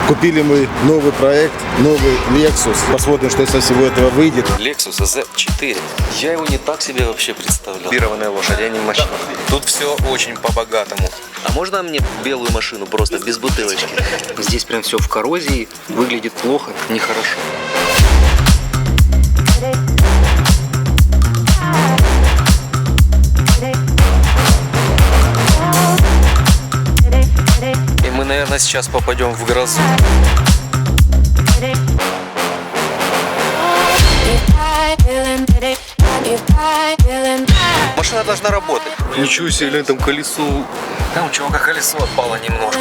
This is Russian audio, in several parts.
Купили мы новый проект, новый Lexus. Посмотрим, что из всего этого выйдет. Lexus Z4. Я его не так себе вообще представлял. Бированная лошадь, а не машина. Тут все очень по-богатому. А можно мне белую машину просто без бутылочки? Здесь прям все в коррозии, выглядит плохо, нехорошо. И мы, наверное, сейчас попадем в грозу. Машина должна работать. Ничего себе, там колесо. Там у чувака колесо отпало немножко.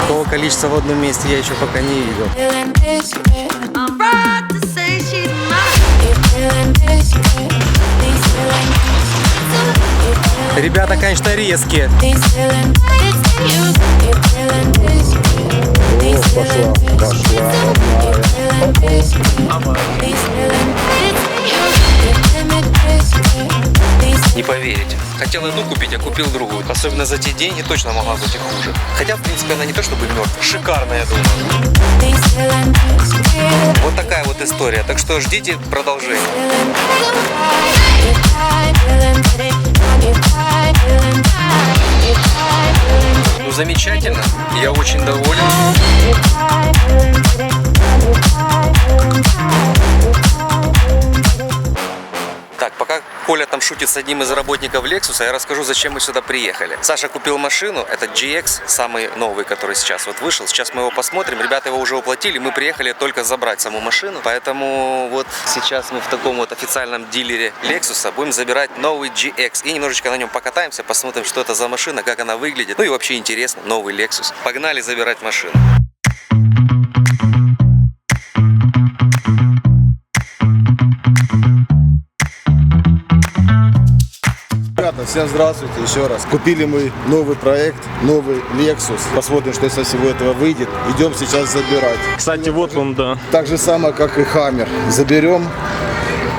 Такого количества в одном месте я еще пока не видел. Ребята, конечно, резкие. Не поверите. Хотел одну купить, а купил другую. Особенно за те деньги точно могла быть и хуже. Хотя, в принципе, она не то чтобы мертвая. Шикарная, я думаю. Вот такая вот история. Так что ждите продолжения. Ну, замечательно. Я очень доволен. Так, пока Коля там шутит с одним из работников Lexus, я расскажу, зачем мы сюда приехали. Саша купил машину, это GX, самый новый, который сейчас вот вышел. Сейчас мы его посмотрим, ребята его уже уплатили, мы приехали только забрать саму машину. Поэтому вот сейчас мы в таком вот официальном дилере Lexus будем забирать новый GX. И немножечко на нем покатаемся, посмотрим, что это за машина, как она выглядит. Ну и вообще интересно, новый Lexus. Погнали забирать машину. Ребята, всем здравствуйте еще раз. Купили мы новый проект, новый Lexus. Посмотрим, что из всего этого выйдет. Идем сейчас забирать. Кстати, вот он, да. Так же самое, как и Hammer. Заберем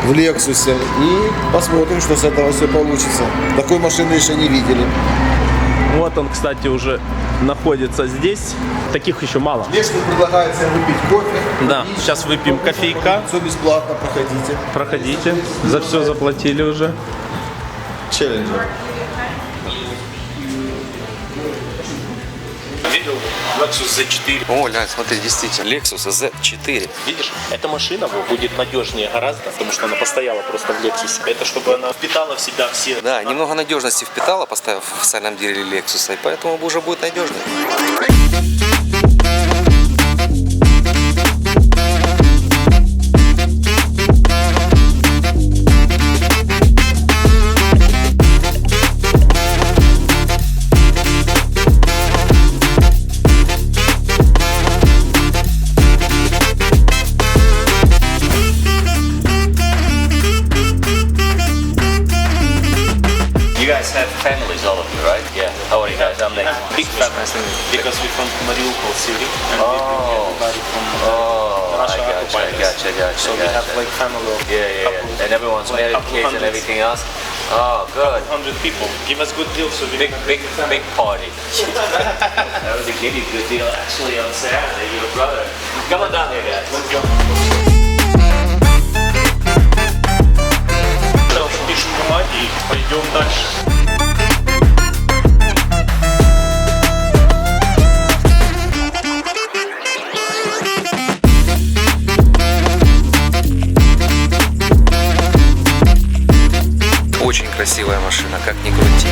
в Lexus и посмотрим, что с этого все получится. Такой машины еще не видели. Вот он, кстати, уже находится здесь. Таких еще мало. Здесь предлагается выпить кофе. Да, сейчас выпьем кофейка. Все бесплатно, проходите. Проходите. За все заплатили уже. Челленджер. Видел Lexus Z4. О, Ля, смотри, действительно, Lexus Z4. Видишь, эта машина будет надежнее гораздо, потому что она постояла просто в Lexus. Это чтобы она впитала в себя все. Да, немного надежности впитала, поставив в официальном дилере Lexus, и поэтому уже будет надежный. You guys have families, all of you, right? Yeah. How are you guys? I'm Nick. Big family. Because we're from Mariupol city. And we bring everybody from Russia occupied us. So we have like family of Yeah. And everyone's like married, couple kids and hundreds. everything else. Oh, good. 100 people. Give us good deals so we Big party. I already gave you a good deal actually on Saturday. Your brother. Come on down here, guys. Let's go. Пишем бумаги и пойдем дальше. Очень красивая машина, как ни крути.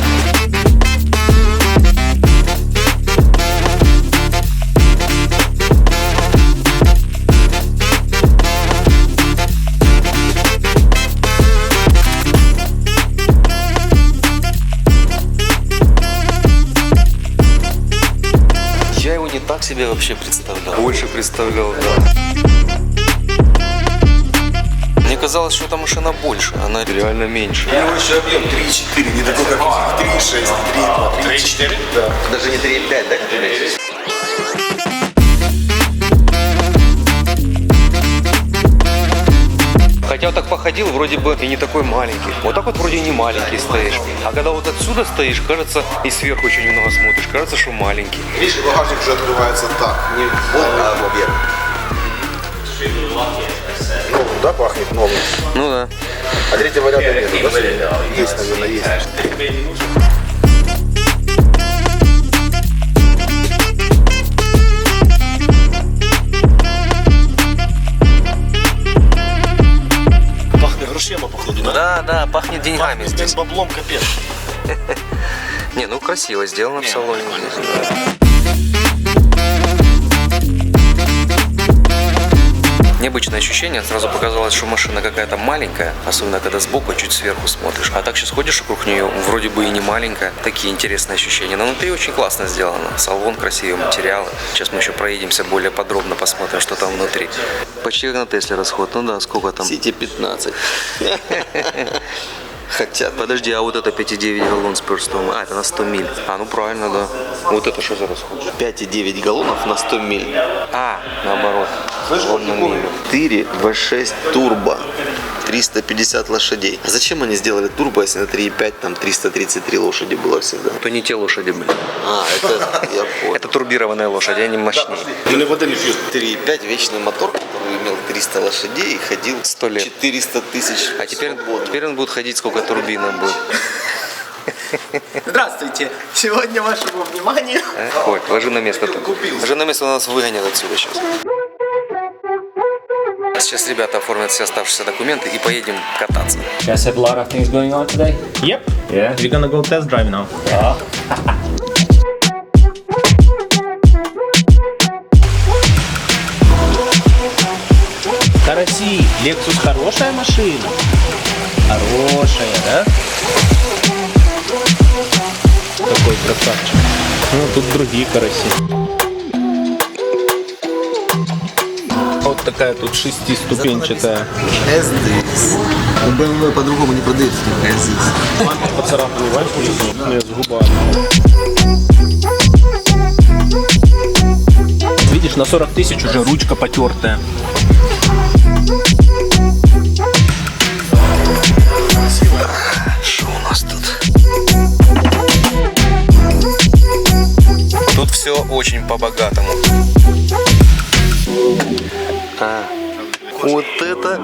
Я его не так себе вообще представлял. Больше представлял, да. Мне казалось, что эта машина больше, она реально меньше. У него еще объем 3,4, не такой как 3,6, 3,2, 3,4? Да. Даже не 3,5, да? Хотя вот так походил, вроде бы и не такой маленький. Вот так вот вроде не маленький стоишь. А когда вот отсюда стоишь, кажется, и сверху еще немного смотришь, кажется, что маленький. Видишь, багажник уже открывается так, не вот, а вверх. Новым, да, пахнет новым? Ну да. А третьего ряда нет, да? Есть, наверное, есть. Пахнет грошима, походу, да? Да, пахнет деньгами Пахнет здесь. баблом, капец. Не, ну красиво сделано в салоне. Необычное ощущение, сразу показалось, что машина какая-то маленькая, особенно когда сбоку чуть сверху смотришь. А так сейчас ходишь вокруг нее, вроде бы и не маленькая. Такие интересные ощущения. Но внутри очень классно сделано. Салон, красивые материалы. Сейчас мы еще проедемся более подробно, посмотрим, что там внутри. Почти как на Тесле расход. Ну да, сколько там? Сити 15. Хотят. Подожди, а вот это 5,9 галлон с перстом. А, это на 100 миль. А, ну правильно, да. Вот это что за расход? 5,9 галлонов на 100 миль. А, наоборот. Ладно, милю. 4 V6 турбо. 350 лошадей. А зачем они сделали турбо, если на 3,5 там 333 лошади было всегда? То не те лошади были. А, это я понял. Это турбированные лошади, они мощнее. Или воды не пьют. 3,5 вечный мотор, который имел 300 лошадей и ходил 100 лет. 400 тысяч. А теперь свободно. он будет ходить, сколько турбина будет. Здравствуйте! Сегодня вашему вниманию... Ой, ложи на место. Ложи на место, нас выгонят отсюда сейчас. Сейчас ребята оформят все оставшиеся документы и поедем кататься. Guys have a lot of things going on today. Yep. Yeah. We're gonna go test drive now. Караси, Lexus хорошая машина. Хорошая, да? Такой красавчик. Ну, тут другие караси. Вот такая тут шестиступенчатая. СДС. У BMW по-другому не продается, только СДС. Поцарапали вальку с губами. Видишь, на 40 тысяч уже ручка потертая. Что у нас тут? Тут все очень по-богатому. Вот это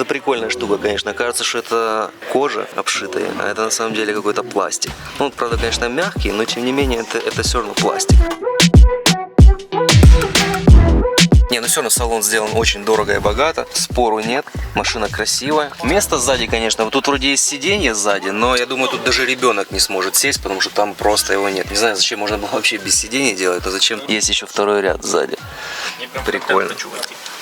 прикольная штука, конечно. Кажется, что это кожа обшитая, а это на самом деле какой-то пластик. Ну, он, правда, конечно, мягкий, но тем не менее это все равно пластик. Не, ну все равно салон сделан очень дорого и богато, спору нет, машина красивая. Место сзади, конечно, вот тут вроде есть сиденье сзади, но я думаю, тут даже ребенок не сможет сесть, потому что там просто его нет. Не знаю, зачем можно было вообще без сидений делать, а зачем есть еще второй ряд сзади. Прикольно.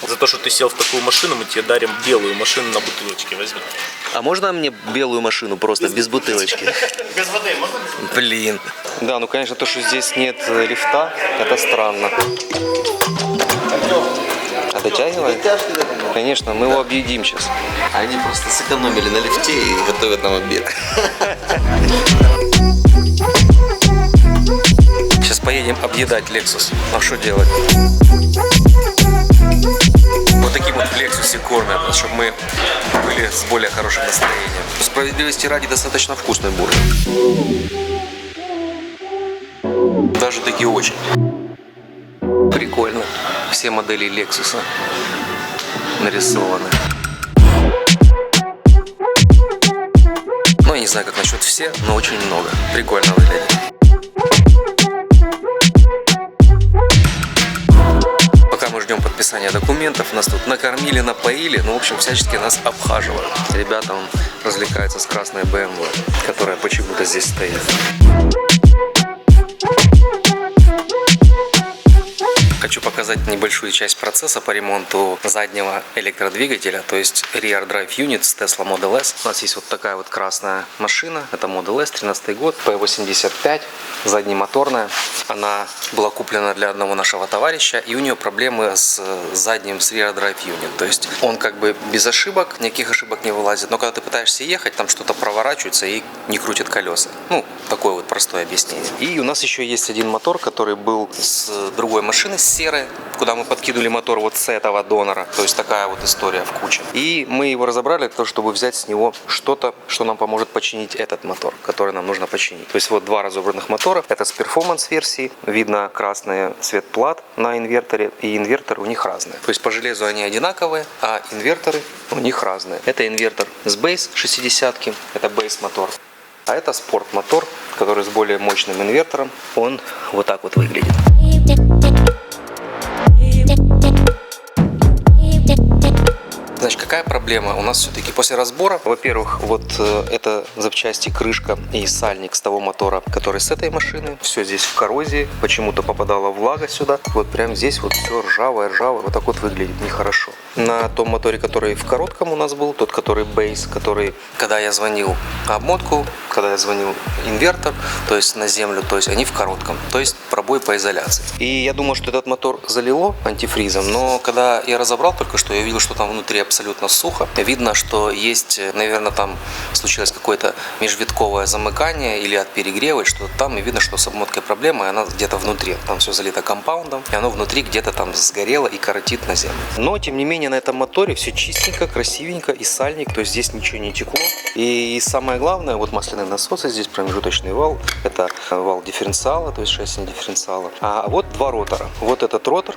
За то, что ты сел в такую машину, мы тебе дарим белую машину на бутылочке. Возьми. А можно мне белую машину просто без бутылочки? Без воды можно? Блин. Да, ну конечно, то, что здесь нет лифта, это странно. А дотягивает? Конечно, мы его объедим сейчас. Они просто сэкономили на лифте и готовят нам обед. Сейчас поедем объедать Lexus. А что делать? Вот таким вот в Lexus кормят, чтобы мы были с более хорошим настроением. Справедливости ради, достаточно вкусный бургер. Даже таки очень. Прикольно. Все модели Lexus нарисованы. Ну, я не знаю, как насчет все, но очень много. Прикольно выглядит. Пока мы ждем подписания документов, нас тут накормили, напоили, ну, в общем, всячески нас обхаживают. Ребята развлекаются с красной BMW, которая почему-то здесь стоит. Хочу показать небольшую часть процесса по ремонту заднего электродвигателя, то есть Rear Drive Unit с Tesla Model S. У нас есть вот такая вот красная машина, это Model S, 13 год, P85, заднемоторная. Она была куплена для одного нашего товарища, и у нее проблемы с задним, с Rear Drive Unit. То есть он как бы без ошибок, никаких ошибок не вылазит, но когда ты пытаешься ехать, там что-то проворачивается и не крутит колеса. Ну, такой вот процесс. простое объяснение. И у нас еще есть один мотор, который был с другой машины, с серой, куда мы подкинули мотор вот с этого донора. То есть такая вот история в куче. И мы его разобрали для того, чтобы взять с него что-то, что нам поможет починить этот мотор, который нам нужно починить. То есть вот два разобранных мотора. Это с перформанс-версии. Видно красный цвет плат на инверторе. И инверторы у них разные. То есть по железу они одинаковые, а инверторы у них разные. Это инвертор с бейс 60-ки. Это бейс-мотор. А это спорт-мотор, который с более мощным инвертором. Он вот так вот выглядит. Значит, какая проблема у нас все-таки после разбора? Во-первых, вот это запчасти, крышка и сальник с того мотора, который с этой машины. Все здесь в коррозии. Почему-то попадала влага сюда. Вот прям здесь вот все ржавое. Вот так вот выглядит нехорошо. На том моторе, который в коротком у нас был, тот, который бейс, который, когда я звонил обмотку, когда я звонил инвертор, то есть на землю, то есть они в коротком. То есть пробой по изоляции. И я думал, что этот мотор залило антифризом, но когда я разобрал только что, я видел, что там внутри абсолютно сухо. Видно, что есть, наверное, там случилось какое-то межвитковое замыкание или от перегрева, что-то там, и видно, что с обмоткой проблема, и она где-то внутри. Там все залито компаундом, и оно внутри где-то там сгорело и коротит на землю. Но, тем не менее, на этом моторе все чистенько, красивенько, и сальник, то есть здесь ничего не текло. И самое главное, вот масляные насосы, здесь промежуточный вал, это вал дифференциала, то есть шасси дифференциала. А вот два ротора. Вот этот ротор,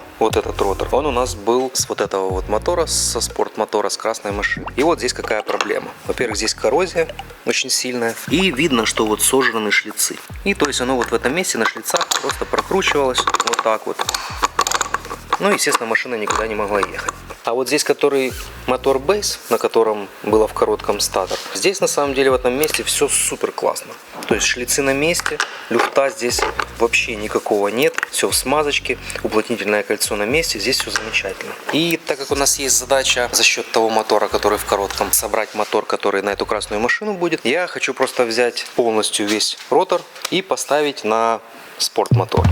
он у нас был с вот этого вот мотора, со спортмотора, с красной машины. И вот здесь какая проблема. Во-первых, здесь коррозия очень сильная, и видно, что вот сожраны шлицы. И то есть оно вот в этом месте на шлицах просто прокручивалось вот так вот. Ну, естественно, машина никуда не могла ехать. А вот здесь, который мотор бейс, на котором было в коротком статор, здесь на самом деле в этом месте все супер классно. То есть шлицы на месте, люфта здесь вообще никакого нет, все в смазочке, уплотнительное кольцо на месте, здесь все замечательно. И так как у нас есть задача за счет того мотора, который в коротком, собрать мотор, который на эту красную машину будет, я хочу просто взять полностью весь ротор и поставить на спортмотор.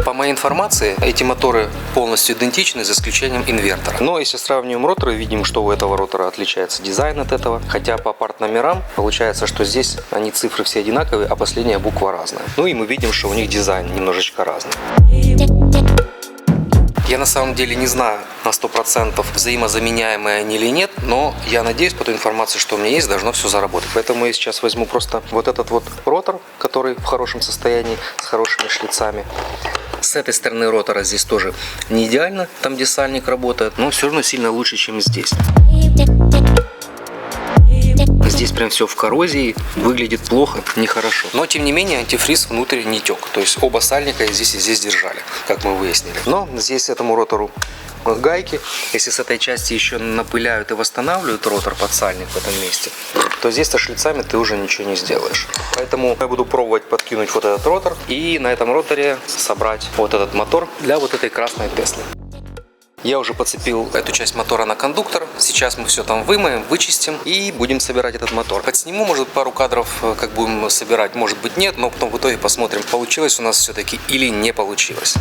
По моей информации, эти моторы полностью идентичны, за исключением инвертора. Но если сравниваем роторы, видим, что у этого ротора отличается дизайн от этого. Хотя по партномерам получается, что здесь они цифры все одинаковые, а последняя буква разная. Ну и мы видим, что у них дизайн немножечко разный. Я на самом деле не знаю на 100% взаимозаменяемые они или нет, но я надеюсь, по той информации, что у меня есть, должно все заработать. Поэтому я сейчас возьму просто вот этот вот ротор, который в хорошем состоянии, с хорошими шлицами. С этой стороны ротора здесь тоже не идеально, там где сальник работает, но все равно сильно лучше, чем здесь. Здесь прям все в коррозии, выглядит плохо, нехорошо. Но тем не менее антифриз внутрь не тек. То есть оба сальника и здесь держали, как мы выяснили. Но здесь этому ротору гайки. Если с этой части еще напыляют и восстанавливают ротор под сальник в этом месте, то здесь со шлицами ты уже ничего не сделаешь. Поэтому я буду пробовать подкинуть вот этот ротор и на этом роторе собрать вот этот мотор для вот этой красной Теслы. Я уже подцепил эту часть мотора на кондуктор. Сейчас мы все там вымоем, вычистим и будем собирать этот мотор. Подсниму, может, пару кадров, как будем собирать, может быть, нет, но потом в итоге посмотрим, получилось у нас все-таки или не получилось.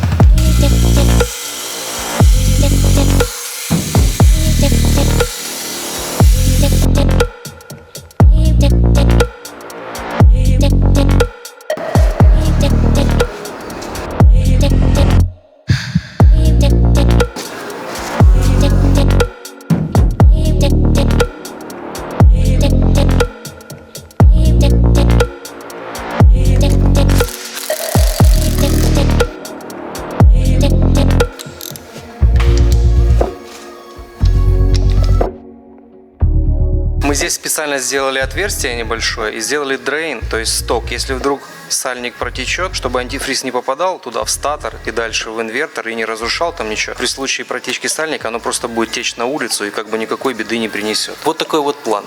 Мы здесь специально сделали отверстие небольшое и сделали дрейн, то есть сток. Если вдруг сальник протечет, чтобы антифриз не попадал туда в статор и дальше в инвертор и не разрушал там ничего, при случае протечки сальника оно просто будет течь на улицу и как бы никакой беды не принесет. Вот такой вот план.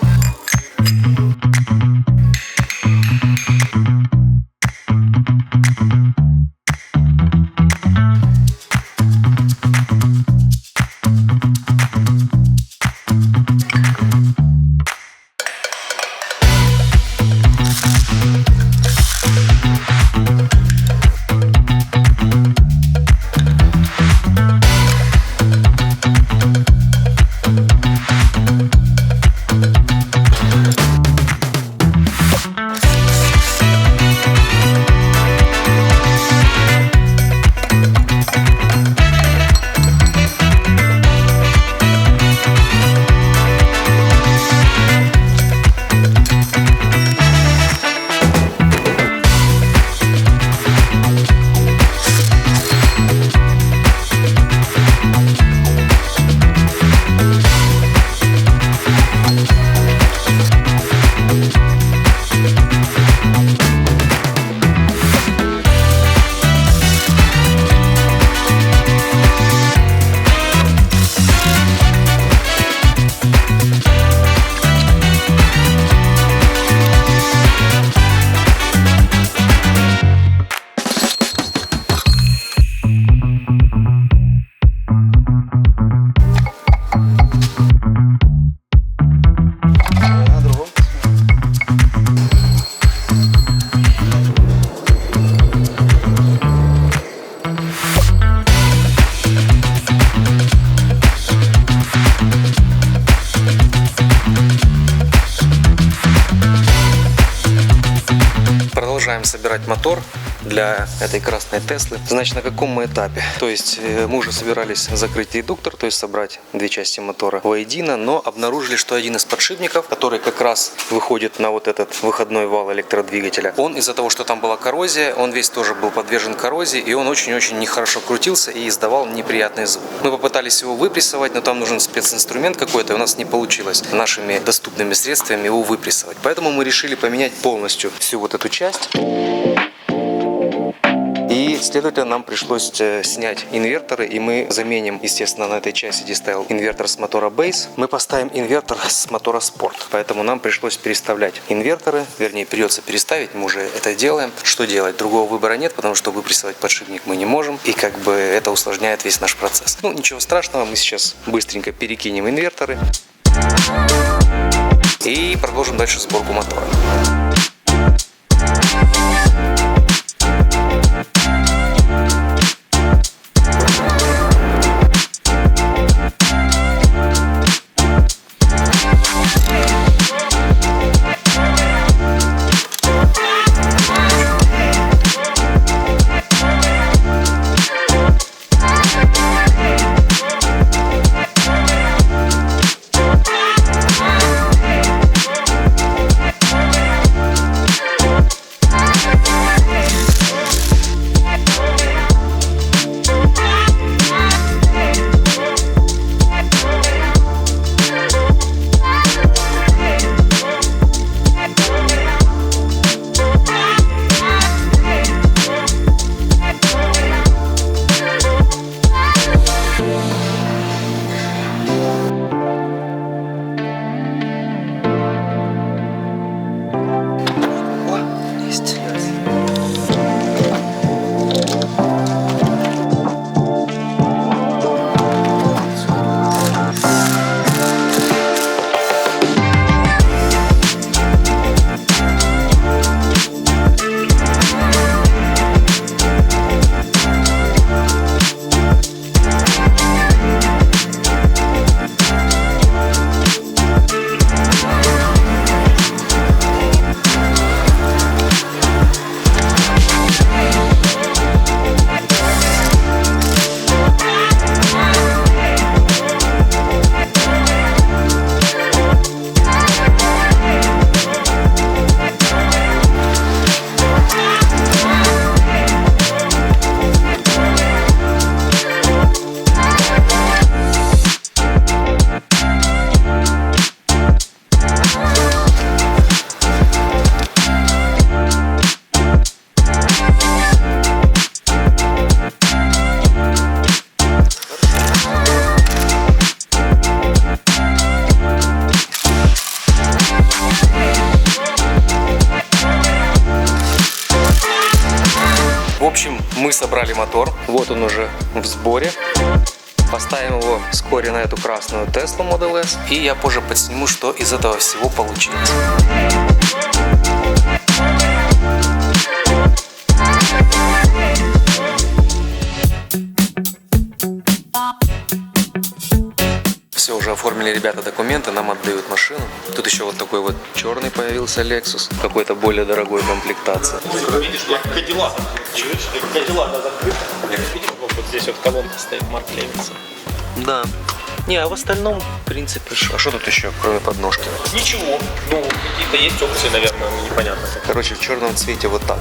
продолжаем собирать мотор для этой красной Теслы. Значит, на каком мы этапе? То есть мы уже собирались закрыть редуктор, то есть собрать две части мотора воедино, но обнаружили, что один из подшипников, который как раз выходит на вот этот выходной вал электродвигателя, он из-за того, что там была коррозия, он весь тоже был подвержен коррозии, и он очень-очень нехорошо крутился и издавал неприятный звук. Мы попытались его выпрессовать, но там нужен специнструмент какой-то, и у нас не получилось нашими доступными средствами его выпрессовать. Поэтому мы решили поменять полностью всю вот эту часть. И, следовательно, нам пришлось снять инверторы, и мы заменим, естественно, на этой части, где стоял инвертор с мотора Base, мы поставим инвертор с мотора Sport. Поэтому нам пришлось переставлять инверторы, вернее, придется переставить, мы уже это делаем. Что делать? Другого выбора нет, потому что выпрессовать подшипник мы не можем, и как бы это усложняет весь наш процесс. Ну, ничего страшного, мы сейчас быстренько перекинем инверторы и продолжим дальше сборку мотора. В общем, мы собрали мотор, вот он уже в сборе. Поставим его вскоре на эту красную Tesla Model S, и я позже подсниму, что из этого всего получилось. Все, уже оформили ребята документы, нам отдают машину. Тут еще вот такой вот черный появился Lexus, какой-то более дорогой комплектации. Видишь, як Кадиллак. Чуешь? Як Кадиллак закрыт. Видишь, вот здесь вот колонка стоит, Марк Левинсон. Да. Не, а в остальном, в принципе, А что тут еще, кроме подножки? Ничего. Ну, какие-то есть опции, наверное, непонятно. Короче, в черном цвете вот так.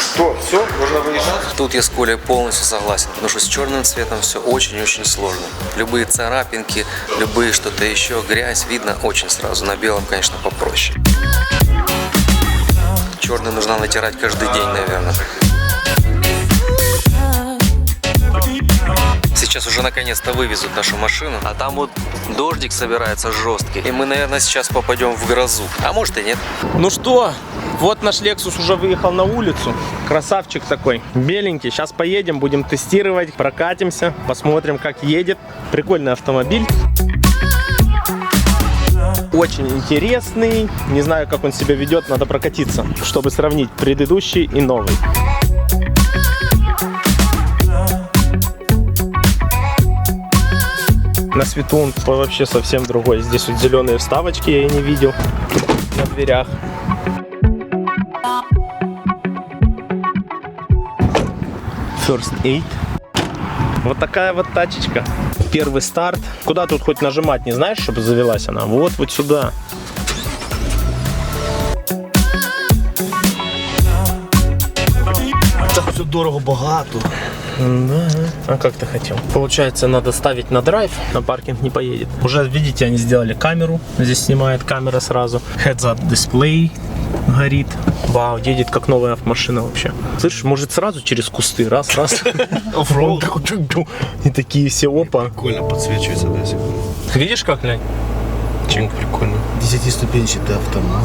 Что, все? Можно выезжать? Тут я с Колей полностью согласен, потому что с черным цветом все очень-очень сложно. Любые царапинки, любые что-то еще, грязь видно очень сразу. На белом, конечно, попроще. Черный нужно натирать каждый день, наверное. Сейчас уже наконец-то вывезут нашу машину. А там вот дождик собирается жесткий. И мы, наверное, сейчас попадем в грозу. А может и нет. Ну что, вот наш Lexus уже выехал на улицу. Красавчик такой, беленький. Сейчас поедем, будем тестировать, прокатимся, посмотрим, как едет. Прикольный автомобиль. Очень интересный. Не знаю, как он себя ведет, надо прокатиться, чтобы сравнить предыдущий и новый. На свету он вообще совсем другой. Здесь вот зеленые вставочки я и не видел. на дверях. First Aid. Вот такая вот тачечка. Первый старт. Куда тут хоть нажимать, не знаешь, чтобы завелась она? Вот сюда. Так все дорого, богато. Да. А как ты хотел? Получается, надо ставить на драйв, на паркинг не поедет. Уже, видите, они сделали камеру. Здесь снимает камера сразу. Heads-up дисплей горит. Вау, едет как новая машина вообще. Слышишь, может сразу через кусты, раз. И такие все, опа. Прикольно подсвечивается, да, секунду. Видишь, как, глянь? Очень прикольно. 10-ступенчатый автомат.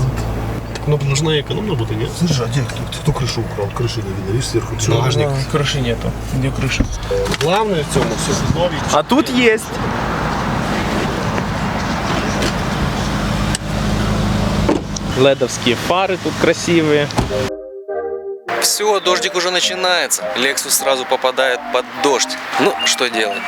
Но нужна экономно будет, нет? Слушай, а где кто крышу украл? Крыши не видно, видишь, сверху. Багажник. Крыши нету. Где крыша? Главное в цьому все нові. А тут есть. Ледовские фары тут красивые. Все, дождик уже начинается. Lexus сразу попадает под дождь. Ну, что делать?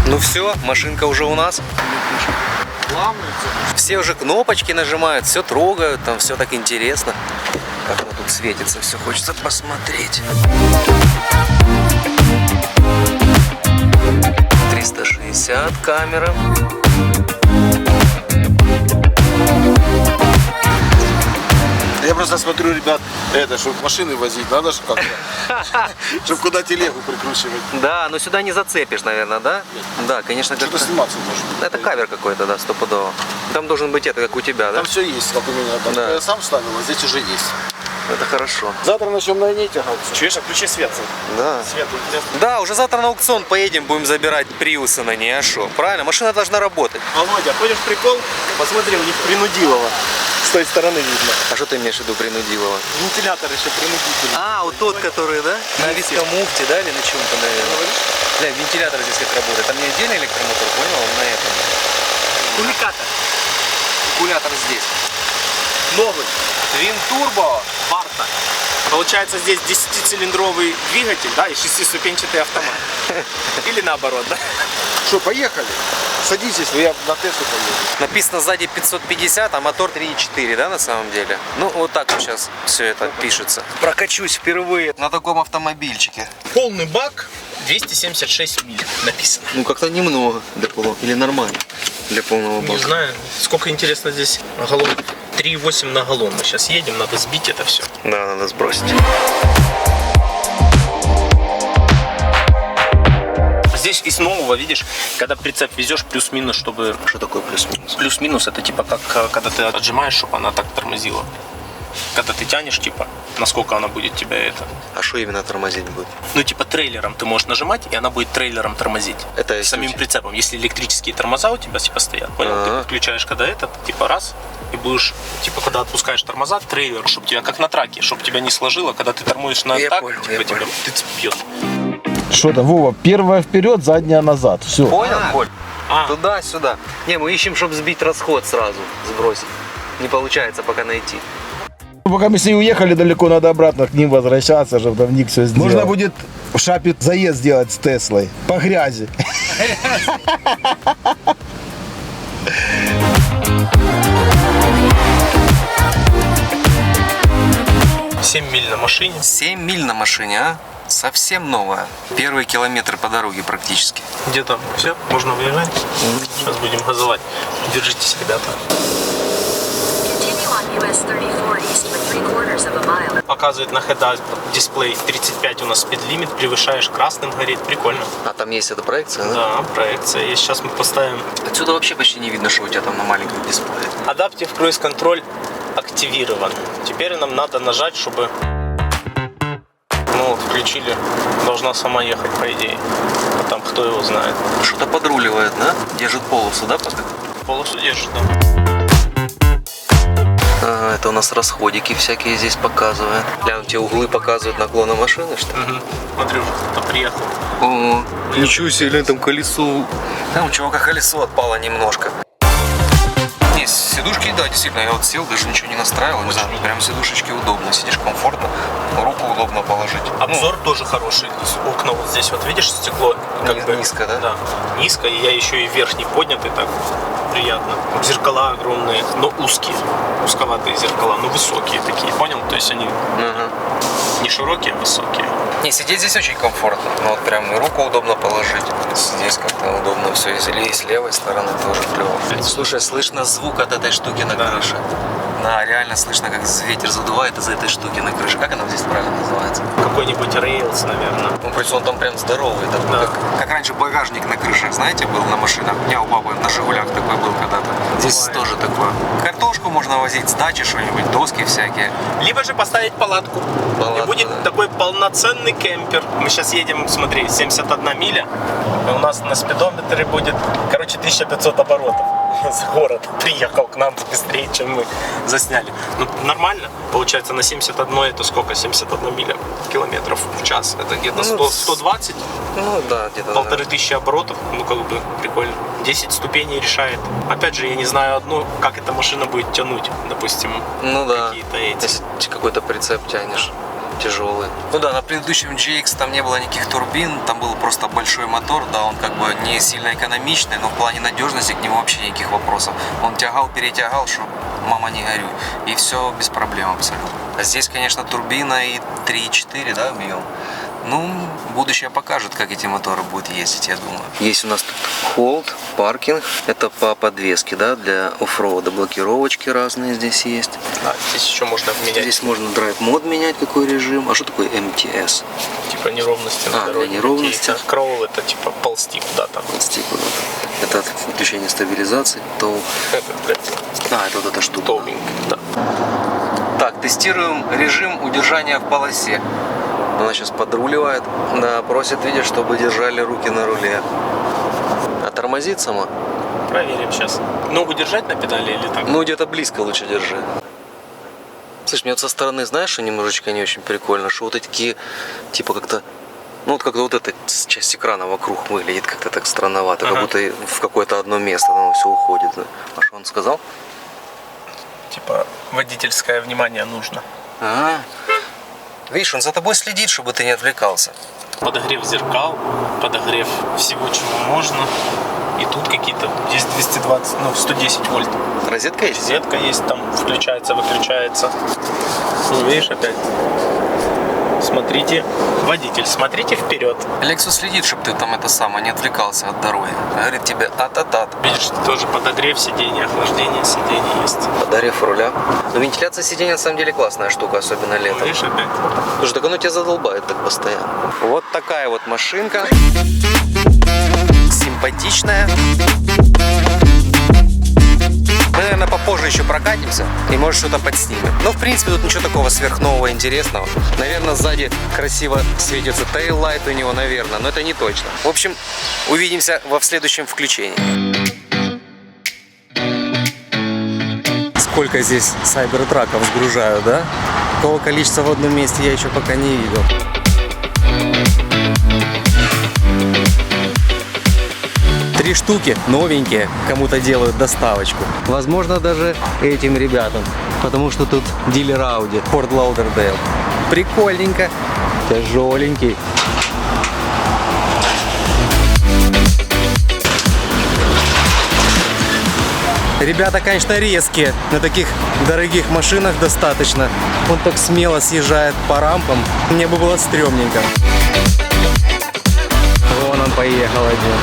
Ну все, машинка уже у нас. Все уже кнопочки нажимают, все трогают, там все так интересно. Как она тут светится, все хочется посмотреть. 360 камера. Я просто смотрю, ребят, чтобы машины возить, надо же как-то. Чтобы куда телегу прикручивать. Да, но сюда не зацепишь, наверное, да? Да, конечно, Что-то как-то. сниматься можно. Это кавер какой-то, да, стопудово. Там должен быть это, как у тебя, да? Там все есть, как у меня. Там Да. я сам ставил, а здесь уже есть. Это хорошо. Завтра начнем на ней тягаться. Чуєш, а включи свет. Да. Свет, интересно. Да, уже завтра на аукцион поедем, будем забирать приусы на ней, а шо? Правильно, машина должна работать. Володя, ходишь в прикол? Посмотри, у них принудилово. С той стороны видно. А что ты имеешь в виду принудилово? Вентилятор еще принудительный. А, вот тот, который, да? На вискомуфте, да, или на чем-то, наверное? Бля, вентилятор здесь как работает. Там не отдельный электромотор, понял? Он на этом. Куликатор. Калькулятор здесь. Новый. Твин турбо. Барта. Получается, здесь 10-цилиндровый двигатель, да, и 6-ступенчатый автомат. Или наоборот, да? Что, поехали? Садитесь, я на Теслу поеду. Написано сзади 550, а мотор 3.4, да, на самом деле? Ну, вот так вот сейчас все это пишется. Прокачусь впервые на таком автомобильчике. Полный бак, 276 миль написано. Ну, как-то немного для полного. Или нормально для полного Не бака. знаю, сколько интересно здесь галлон. 3,8 на галлон. Мы сейчас едем, надо сбить это все. Да, надо сбросить. Здесь из нового, видишь, когда прицеп везешь, плюс-минус, чтобы... Что такое плюс-минус? Плюс-минус это типа как когда ты отжимаешь, чтобы она так тормозила. Когда ты тянешь, типа, насколько она будет тебя это... А что именно тормозить будет? Ну, типа трейлером ты можешь нажимать, и она будет трейлером тормозить. Это если самим у тебя- прицепом. Если электрические тормоза у тебя типа стоят, понял? Ты Ага. подключаешь, когда этот, типа раз, и будешь, типа, когда отпускаешь тормоза, трейлер, чтобы тебя как на траке, чтобы тебя не сложило, когда ты тормозишь на Я так, понял, типа, я тебя понял. тыц бьет. Что там, Вова, первая вперед, задняя назад. Все. Понял, Коль? А. Туда-сюда. Не, мы ищем, чтобы сбить расход сразу, сбросить. Не получается пока найти. Пока мы с ней уехали далеко, надо обратно к ним возвращаться, чтобы там Ник все сделал. Можно будет в Шапе заезд сделать с Теслой. По грязи. 7 миль на машине. 7 миль на машине, а? Совсем новая. Первые километры по дороге практически. Где-то все, можно выезжать. Сейчас будем газовать. Держитесь, ребята. Continue on US 34 east for 3/4 of a mile. Показывает на head-up дисплей 35 у нас спид-лимит, превышаешь, красным горит, прикольно. А там есть эта проекция, да? Да, проекция есть. Сейчас мы поставим Отсюда вообще почти не видно, что у тебя там на маленьком дисплее. Adaptive Cruise Control активирован. Теперь нам надо нажать, чтобы... Ну вот, включили. Должна сама ехать, по идее. А там кто его знает. Что-то подруливает, да? Держит полосу, да, пока? Полосу держит, да. Ага, это у нас расходики всякие здесь показывают. Глянь, те углы показывают наклона машины, что ли? Смотри, уже кто-то приехал. О, ничего себе, глянь, там колесо. Там у чувака колесо отпало немножко. Не, сидушки, да, действительно, я вот сел, даже ничего не настраивал, не знаю, прям сидушечки удобно, сидишь комфортно, руку удобно положить. Обзор тоже хороший. Окна вот здесь, вот видишь, стекло как бы низко, да? Да, низко, и я еще и верхний поднятый, так приятно. Зеркала огромные, но узкие, узковатые зеркала, но высокие такие, понял? То есть они не широкие, а высокие. Не, сидеть здесь очень комфортно, но вот прям и руку удобно положить, здесь как-то удобно все, и с левой стороны тоже клево. Слушай, слышно звук от этой штуки на Да. крыше. Да, реально слышно, как Ветер задувает из этой штуки на крыше. Как она здесь правильно называется? Какой-нибудь рейлс, наверное. Ну, плюс он там прям здоровый, такой, Да. как раньше багажник на крышах, знаете, был на машинах. У меня у папы на «Жигулях» такой был когда-то. Здесь Бывает. тоже такое. Картошку можно возить, с дачи что-нибудь, доски всякие. Либо же поставить палатку. Палатку, И будет да. такой полноценный кемпер. Мы сейчас едем, смотри, 71 миля. И у нас на спидометре будет, короче, 1500 оборотов. С города приехал к нам быстрее, чем мы засняли. Ну, нормально. Получается, на 71 это сколько? 71 миля километров в час. Это где-то 120, Ну да, где-то. 1500 оборотов. Ну, как бы прикольно. 10 ступеней решает. Опять же, я не знаю одну, как эта машина будет тянуть, допустим, Ну да. какие-то эти. Если какой-то прицеп тянешь тяжелый. Ну да, на предыдущем GX там не было никаких турбин, там был просто большой мотор, да, он как бы не сильно экономичный, но в плане надежности к нему вообще никаких вопросов. Он тягал, перетягал, что мама не горюй, и все без проблем абсолютно. А здесь, конечно, турбина и 3,4, да, объем. Ну, будущее покажет, как эти моторы будут ездить, я думаю. Есть у нас тут холд, паркинг. Это по подвеске, да, для оффроуда. Блокировочки разные здесь есть. Да, здесь еще можно менять Здесь можно драйв-мод менять, какой режим. А что такое МТС? типа неровности на А, дороге. для неровности. какие-то. Кроул это типа ползти куда-то. Это отключение стабилизации. То... Это, блядь, А, это вот эта штука. товинг. Да. Так, тестируем режим удержания в полосе. Она сейчас подруливает. Да, просит, видишь, чтобы держали руки на руле. А тормозит сама? Проверим сейчас. Ногу держать на педали или так? Ну, где-то близко лучше держи. Слышь, мне вот со стороны, знаешь, что немножечко не очень прикольно, что вот такие, типа как-то, ну вот как-то вот эта часть экрана вокруг выглядит как-то так странновато, как будто в какое-то одно место оно все уходит. А что он сказал? Типа водительское внимание нужно. А, Видишь, он за тобой следит, чтобы ты не отвлекался. Подогрев зеркал, подогрев всего, чего можно. И тут какие-то, здесь 220, ну 110 вольт. розетка есть? Розетка есть, там включается, выключается. Ну, видишь, опять. Смотрите, водитель, смотрите вперед. Lexus следит, чтобы ты там это самое не отвлекался от дороги. Говорит тебе ат-ат-ат. Видишь, тоже подогрев сиденья, охлаждение сидений есть. Подогрев руля. Но вентиляция сиденья на самом деле классная штука, особенно летом. Видишь, опять. Слушай, так оно тебя задолбает так постоянно. Вот такая вот машинка. Симпатичная. Мы, наверное, попозже еще прокатимся и, может, что-то подснимем. Но, в принципе, тут ничего такого сверхнового интересного. Наверное, сзади красиво светится тейл-лайт у него, наверное, но это не точно. В общем, увидимся в следующем включении. Сколько здесь сайбертраков сгружают, да? Такого количества в одном месте я еще пока не видел. Три штуки новенькие, кому-то делают доставочку. Возможно, даже этим ребятам, потому что тут дилер Audi, Fort Lauderdale. Прикольненько, тяжеленький. Ребята, конечно, резкие, на таких дорогих машинах достаточно. Он так смело съезжает по рампам, мне бы было стрёмненько. Вон он поехал один.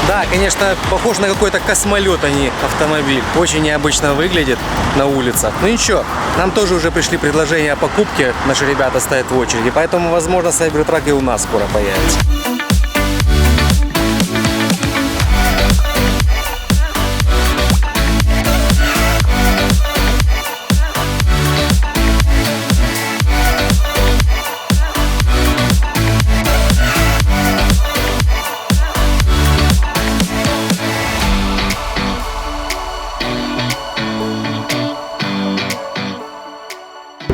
Да, конечно, похож на какой-то космолет, а не автомобиль. Очень необычно выглядит на улице. Ну ничего, нам тоже уже пришли предложения о покупке. Наши ребята стоят в очереди, поэтому, возможно, Cybertruck и у нас скоро появится.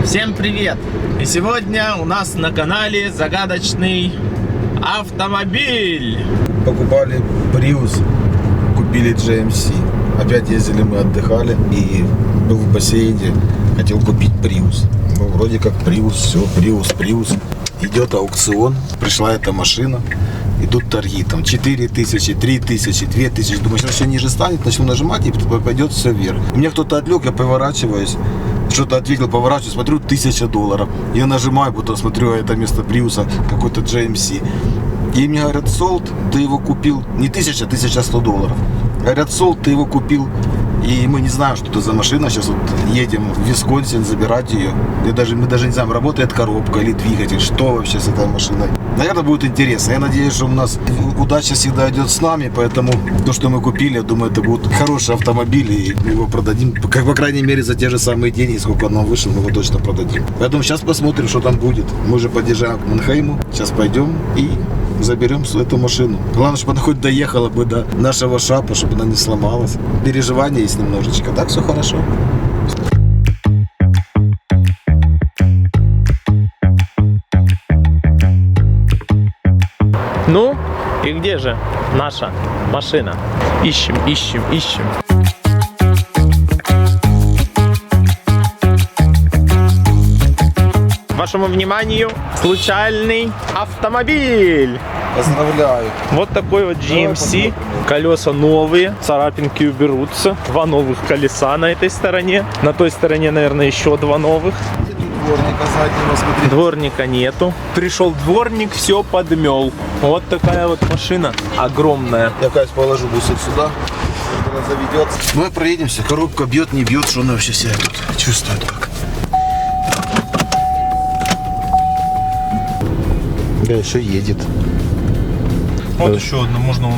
Всем привет! И сегодня у нас на канале загадочный автомобиль. Покупали Prius, купили GMC. Опять ездили, мы отдыхали и был в бассейне, хотел купить Prius. Ну, вроде как Prius, все, Prius. Идет аукцион, пришла эта машина, идут торги, там 4000, 3000, 2000. Думаю, сейчас еще ниже станет, начну нажимать и пойдет все вверх. У меня кто-то отвлек, я поворачиваюсь, что-то ответил, поворачиваюсь, смотрю, $1000. Я нажимаю, потом смотрю, это вместо Приуса какой-то GMC. И мне говорят, sold, ты его купил, не 1000, а $1100. Говорят, sold, ты его купил. И мы не знаем, что это за машина. Сейчас вот едем в Висконсин забирать ее. Мы даже не знаем, работает коробка или двигатель, что вообще с этой машиной. Наверное, будет интересно. Я надеюсь, что у нас удача всегда идет с нами. Поэтому то, что мы купили, я думаю, это будет хороший автомобиль. И мы его продадим, как по крайней мере, за те же самые деньги, сколько он нам вышел, мы его точно продадим. Поэтому сейчас посмотрим, что там будет. Мы уже подъезжаем к Манхейму. Сейчас пойдем и заберем эту машину. Главное, чтобы она хоть доехала бы до нашего шапа, чтобы она не сломалась. Переживания есть немножечко. Так все хорошо. Ну, и где же наша машина? Ищем. Вашему вниманию случайный автомобиль. Поздравляю. Вот такой вот GMC. Колеса новые, царапинки уберутся. 2 новых колеса на этой стороне. На той стороне, наверное, еще 2 новых. Дворника заднего, смотри. Дворника нету. Пришел дворник, все подмел. Вот такая вот машина огромная. Я, кажется, положу бусик сюда. Она заведется. Мы проедемся. Коробка бьет, не бьет. Что она вообще себя тут чувствует как? Да, еще едет. Вот еще одна, можно,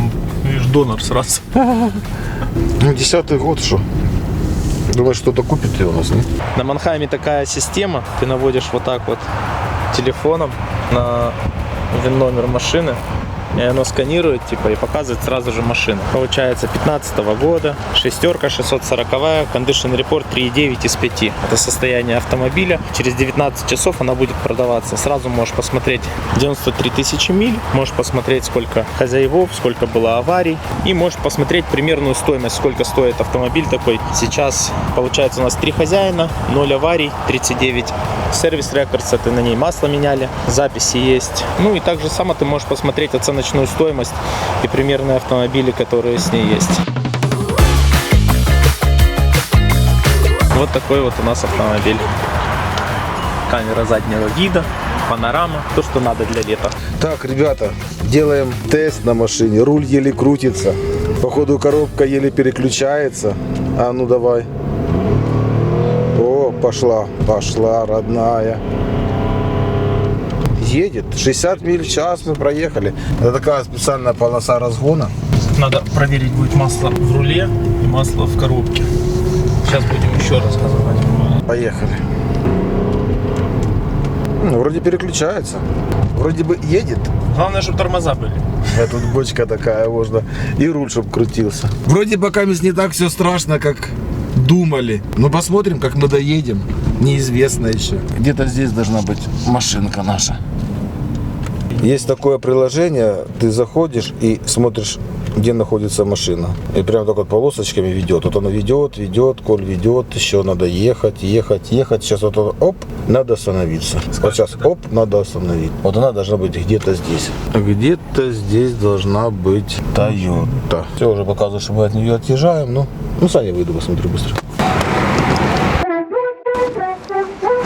видишь, донор сразу. 10-й год, что? Думаешь, что-то купит ее у нас, нет? На Манхайме такая система. Ты наводишь вот так вот телефоном на ВИН-номер машины, и оно сканирует, типа, и показывает сразу же машину. Получается 15-го года, шестерка, 640-я, Condition Report 3,9 из 5. Это состояние автомобиля. Через 19 часов она будет продаваться. Сразу можешь посмотреть 93 тысячи миль, можешь посмотреть, сколько хозяевов, сколько было аварий, и можешь посмотреть примерную стоимость, сколько стоит автомобиль такой. Сейчас, получается, у нас 3 хозяина, 0 аварий, 39 сервис рекордс, это на ней масло меняли, записи есть. Ну и также само ты можешь посмотреть оценочную стоимость и примерные автомобили, которые с ней есть. Вот такой вот у нас автомобиль. Камера заднего вида, панорама, то, что надо для лета. Так, ребята, делаем тест на машине. Руль еле крутится. Походу, коробка еле переключается. А ну давай. О, пошла, родная. Едет. 60 миль в час мы проехали. Это такая специальная полоса разгона. Надо проверить будет масло в руле и масло в коробке. Сейчас будем еще раз разобрать. Поехали. Вроде переключается. Вроде бы едет. Главное, чтобы тормоза были. А тут бочка такая, можно. И руль, чтобы крутился. Вроде пока не так все страшно, как думали. Но посмотрим, как мы доедем. Неизвестно еще. Где-то здесь должна быть машинка наша. Есть такое приложение, ты заходишь и смотришь, где находится машина. И прям так вот полосочками ведет. Вот оно ведет, Коль ведет, еще надо ехать. Сейчас вот оно, оп, надо остановиться. Вот сейчас, оп, надо остановить. Вот она должна быть где-то здесь. Где-то здесь должна быть Toyota. Все, уже показываю, что мы от нее отъезжаем. Ну, Саня, выйду, посмотрю быстро.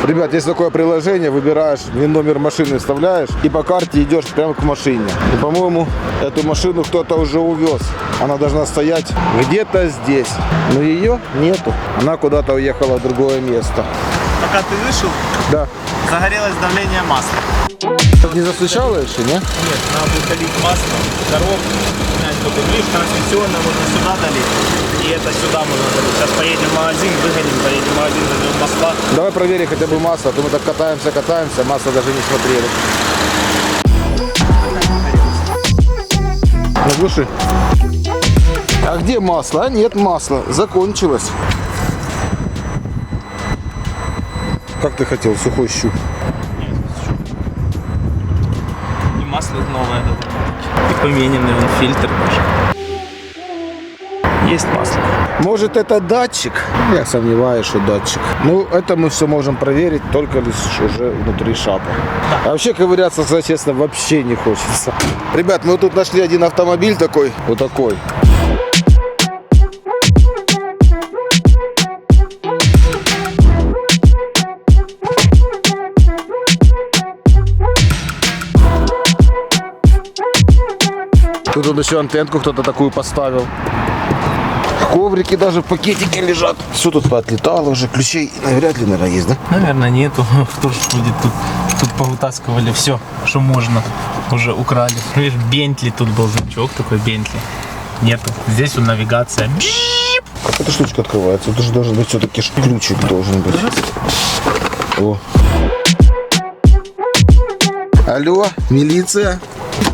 Ребят, есть такое приложение, выбираешь номер машины, вставляешь и по карте идешь прямо к машине. И, по-моему, эту машину кто-то уже увез. Она должна стоять где-то здесь. Но ее нету. Она куда-то уехала в другое место. Пока ты вышел, Да. загорелось давление масла. Не застучало еще, не? Нет, надо будет долить масло, коробку, снять вот лишь трансмиссионное можно сюда долить, и это сюда можно долить. Сейчас поедем в магазин, выгоним, поедем в магазин, зальем масла. Давай проверим хотя бы масло, а то мы так катаемся, масло даже не смотрели. Ну, глуши. А где масло? А нет масла, закончилось. Как ты хотел, сухой щуп? И масло новое довольно-таки. И помененный он фильтр даже. Есть масло. Может, это датчик? Я сомневаюсь, что датчик. Ну, это мы все можем проверить только лишь уже внутри шапа. А вообще ковыряться, если честно, вообще не хочется. Ребят, мы вот тут нашли один автомобиль такой, вот такой. Тут он еще антенку кто-то такую поставил. Коврики даже в пакетике лежат. Все тут поотлетало уже. Ключей вряд ли, наверное, есть, да? Наверное, нету. Кто ж будет тут? Тут повытаскивали все, что можно. Уже украли. Видишь, Бентли тут был значок такой, Бентли. Нету. Здесь вот навигация. Как эта штучка открывается? Это же должен быть все-таки ключик должен быть. О. Алло, милиция.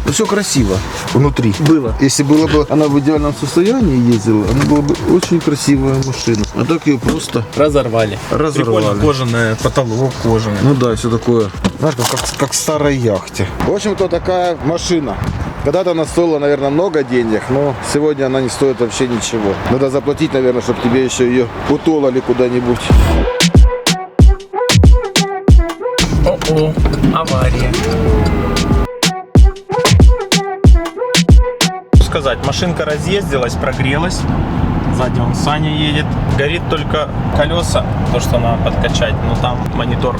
Ну, все красиво внутри. Было. Если было бы она в идеальном состоянии ездила, она была бы очень красивая машина. А так ее просто разорвали. Прикольно, кожаная, потолок кожаный. Ну да, все такое. Знаешь, как в старой яхте. В общем-то, такая машина. Когда-то она стоила, наверное, много денег, но сегодня она не стоит вообще ничего. Надо заплатить, наверное, чтобы тебе еще ее утолали куда-нибудь. О-о, авария. Сказать, машинка разъездилась, прогрелась. Сзади он Саня едет. Горит только колеса, то, что надо подкачать. Но там монитор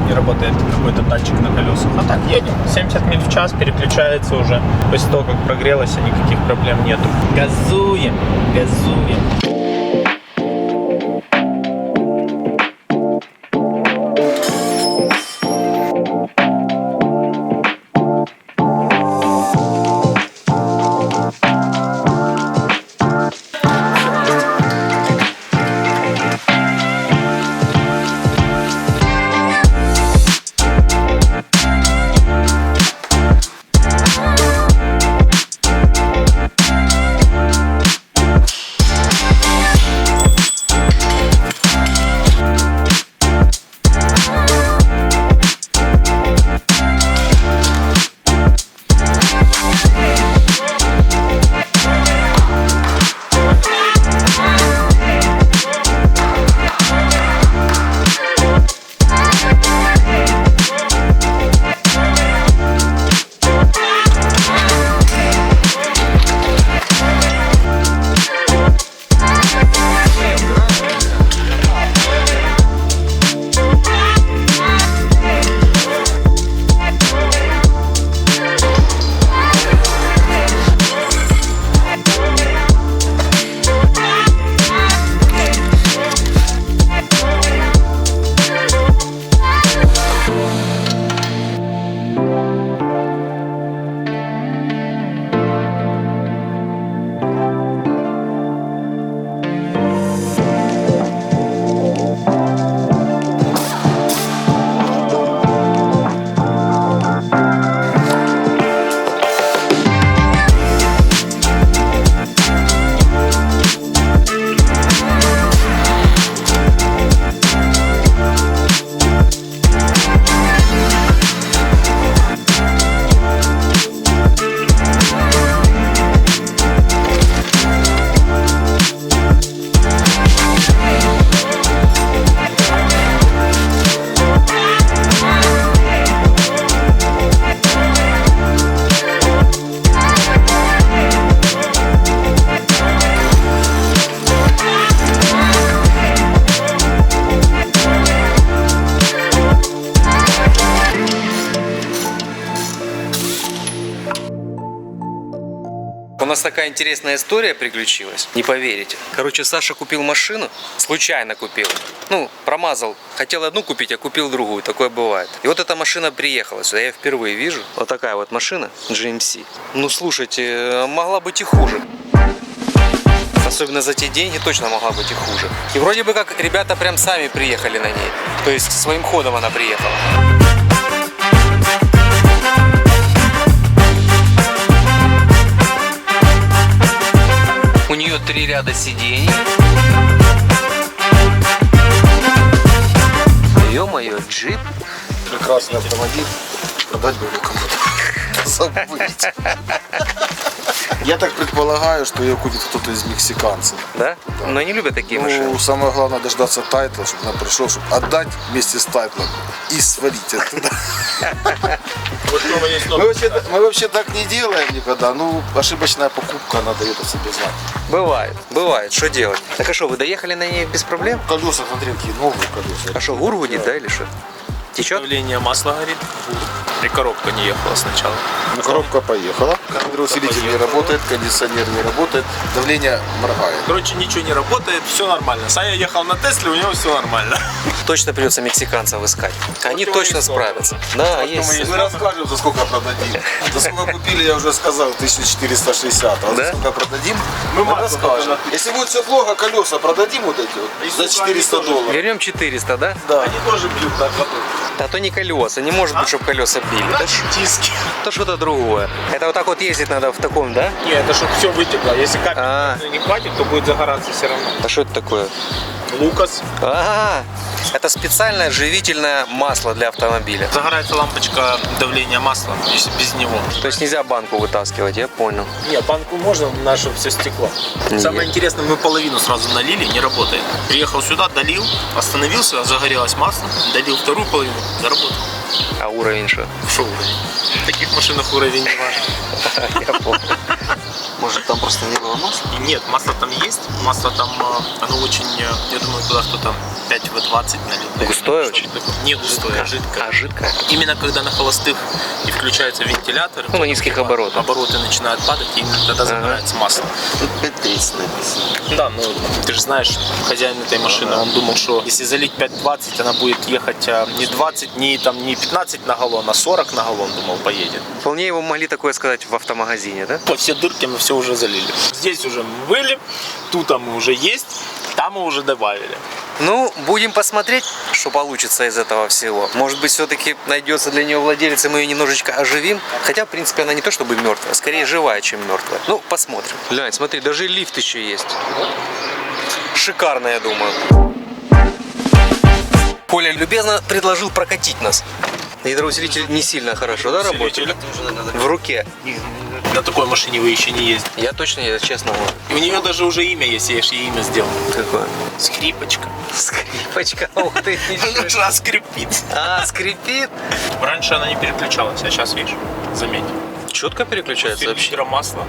не работает, какой-то датчик на колесах. А так едем. 70 миль в час, переключается уже. После того, как прогрелась, никаких проблем нету. Газуем, газуем. У нас такая интересная история приключилась, не поверите. Короче, Саша купил машину, случайно купил. Ну, промазал. Хотел одну купить, а купил другую. Такое бывает. И вот эта машина приехала сюда, я впервые вижу. Вот такая вот машина, GMC. Ну, слушайте, могла быть и хуже. Особенно за те деньги точно могла быть и хуже. И вроде бы как ребята прям сами приехали на ней. То есть своим ходом она приехала. У нее 3 ряда сидений. Ё-моё. Ё-моё, джип. Прекрасный автомобиль. Продать бы его кому-то. Забыть. Я так предполагаю, что ее купит кто-то из мексиканцев. Да? Но они любят такие машины. Ну, самое главное дождаться тайтла, чтобы он пришел, чтобы отдать вместе с тайтлом и свалить оттуда. Мы вообще так не делаем никогда. Ну, ошибочная покупка, она дает о себе знать. Бывает. Что делать? Так а что, вы доехали на ней без проблем? Колеса, смотри, какие новые колеса. А что, гур гудит, да, или что? Течет? Давление масла горит. И коробка не ехала сначала. Ну, коробка поехала. Гидроусилитель не работает, кондиционер не работает, давление моргает. Короче, ничего не работает, все нормально. Саня ехал на Тесле, у него все нормально. Точно придется мексиканцев искать. Они точно справятся. Да, есть. Мы расскажем, за сколько продадим. За сколько купили, я уже сказал, 1460. А за сколько продадим, мы расскажем. Если будет все плохо, колеса продадим вот эти вот за $400. Вернем 400, да? Да. Они тоже бьют так вот. А то не колеса, не может быть, чтобы колеса били. Диски. Это что-то другое. Это вот так вот ездить надо в таком, да? Не, это чтобы все вытекло. Если капель не хватит, то будет загораться все равно. А что это такое? Лукас. Ага, это специальное живительное масло для автомобиля. Загорается лампочка давления масла, если без него. То есть нельзя банку вытаскивать, я понял. Не, банку можно, наше все стекло. Нет. Самое интересное, мы половину сразу налили, не работает. Приехал сюда, долил, остановился, загорелось масло, долил вторую половину, заработал. А уровень что? Шо уровень? В таких машинах уровень не важен. Я понял. Может, там просто не было масла? И нет, масло там есть, масло там, оно очень, я думаю, туда что-то 5В20 налил. Густое очень? Не густое, а жидкое. А, жидкое? Именно когда на холостых и включается вентилятор, Ну, на низких оборотах. обороты начинают падать, и именно тогда загорается масло. Тут 5.30 написано. Да, ну ты же знаешь, хозяин этой машины, он думал, что если залить 5.20, она будет ехать не 20, не 15 на галлон, а 40 на галлон, думал, поедет. Вполне его могли такое сказать в автомагазине, да? По все дырки мы все уже залили. Здесь уже мы были, тут мы уже есть, там мы уже добавили. Ну, будем посмотреть, что получится из этого всего. Может быть, все-таки найдется для нее владелец, и мы ее немножечко оживим. Хотя, в принципе, она не то чтобы мертвая, а скорее живая, чем мертвая. Ну, посмотрим. Глянь, смотри, даже лифт еще есть. Шикарно, я думаю. Коля любезно предложил прокатить нас. Гидроусилитель не сильно хорошо, да, работает? В руке. На такой машине вы еще не ездили. Я точно, я честно говорю. И у нее даже уже имя есть, я же ей имя сделал. Какое? Скрипочка. Скрипочка, ух ты. Она скрипит. А, скрипит? Раньше она не переключалась, а сейчас, видишь, заметь. Четко переключается вообще. Литра масла.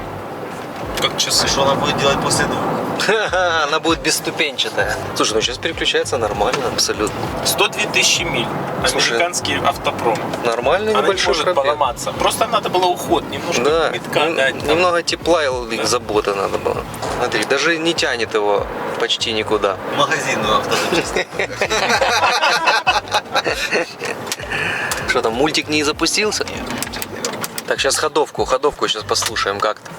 Как часы. Что она будет делать после этого? Она будет бесступенчатая. Слушай, ну сейчас переключается нормально, абсолютно. 102 тысячи миль. Слушай, Американский автопром. Нормальный Она не небольшой может пробег. поломаться. Просто надо было уход, немножко Да, метка дать. там. немного тепла и заботы надо было. Смотри, даже не тянет его почти никуда. Магазинную автозапчасть. Что там, мультик не запустился? Так, сейчас ходовку сейчас послушаем как-то.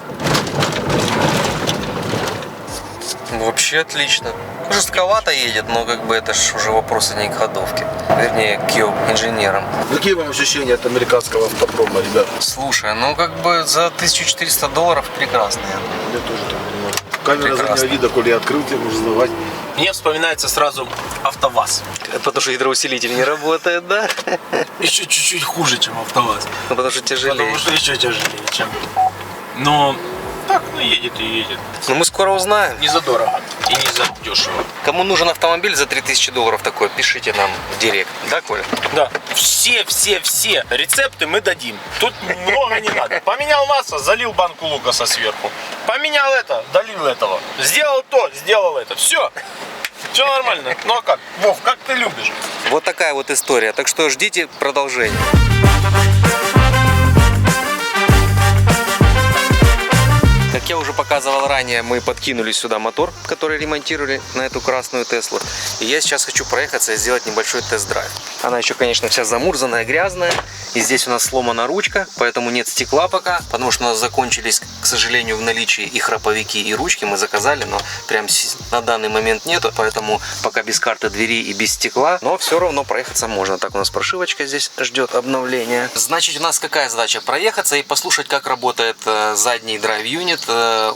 Вообще отлично. Жестковато едет, но как бы это ж уже вопросы не к ходовке. Вернее, к ее инженерам. Какие вам ощущения от американского автопрома, ребят? Слушай, ну как бы за $1400 прекрасно. Я тоже так понимаю. Камера Прекрасно. заднего вида, коли открыл, тебе можно сдавать. Мне вспоминается сразу АвтоВАЗ. Потому что гидроусилитель не работает, да? Еще чуть-чуть хуже, чем АвтоВАЗ. Ну потому что тяжелее. Потому что еще тяжелее, чем. Но так, ну едет и едет. Но мы скоро узнаем. Не задорого и не за дешево. Кому нужен автомобиль за $3000 такой, пишите нам в директ. Да, Коля? Да. Все рецепты мы дадим. Тут много не надо. Поменял масло, залил банку лукаса сверху. Поменял это, долил этого. Сделал то, сделал это. Все. Все нормально. Ну а как? Вов, как ты любишь? Вот такая вот история. Так что ждите продолжения. Как я уже показывал ранее, мы подкинули сюда мотор, который ремонтировали на эту красную Теслу. И я сейчас хочу проехаться и сделать небольшой тест-драйв. Она еще, конечно, вся замурзанная, грязная. И здесь у нас сломана ручка, поэтому нет стекла пока. Потому что у нас закончились, к сожалению, в наличии и храповики, и ручки. Мы заказали, но прям на данный момент нету. Поэтому пока без карты двери и без стекла. Но все равно проехаться можно. Так, у нас прошивочка здесь ждет обновления. Значит, у нас какая задача? Проехаться и послушать, как работает задний драйв-юнит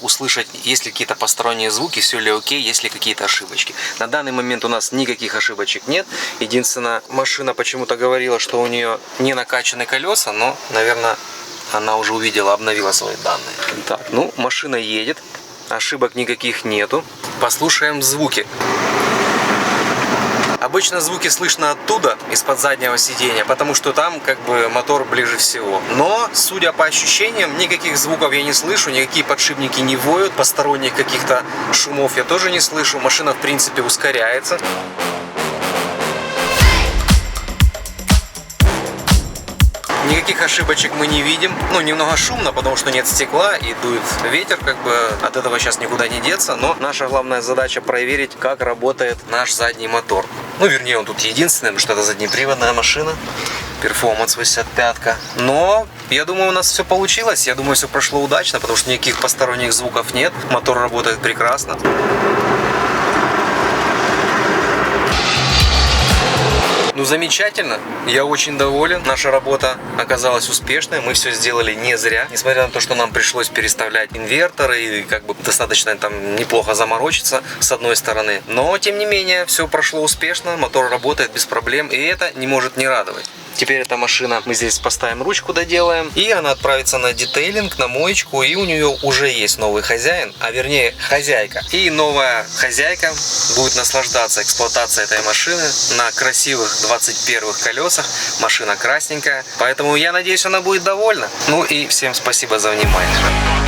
услышать, есть ли какие-то посторонние звуки, все ли окей, есть ли какие-то ошибочки. На данный момент у нас никаких ошибочек нет. Единственное, машина почему-то говорила, что у нее не накачаны колеса, но, наверное, она уже увидела, обновила свои данные. Так, ну, машина едет, ошибок никаких нету. Послушаем звуки. Обычно звуки слышно оттуда, из-под заднего сиденья, потому что там как бы мотор ближе всего. Но, судя по ощущениям, никаких звуков я не слышу, никакие подшипники не воют, посторонних каких-то шумов я тоже не слышу. Машина, в принципе, ускоряется. Никаких ошибочек мы не видим. Ну, немного шумно, потому что нет стекла и дует ветер, как бы от этого сейчас никуда не деться. Но наша главная задача проверить, как работает наш задний мотор. Ну, вернее, он тут единственный, потому что это заднеприводная машина. Performance 85-ка. Но я думаю, у нас все получилось. Я думаю, все прошло удачно, потому что никаких посторонних звуков нет. Мотор работает прекрасно. Ну, замечательно, я очень доволен, наша работа оказалась успешной, мы все сделали не зря, несмотря на то, что нам пришлось переставлять инверторы и как бы достаточно там неплохо заморочиться с одной стороны, но тем не менее все прошло успешно, мотор работает без проблем, и это не может не радовать. Теперь эта машина, мы здесь поставим ручку, доделаем, и она отправится на детейлинг, на моечку, и у нее уже есть новый хозяин, а вернее хозяйка. И новая хозяйка будет наслаждаться эксплуатацией этой машины на красивых 21-х колесах. Машина красненькая, поэтому я надеюсь, она будет довольна. Ну и всем спасибо за внимание.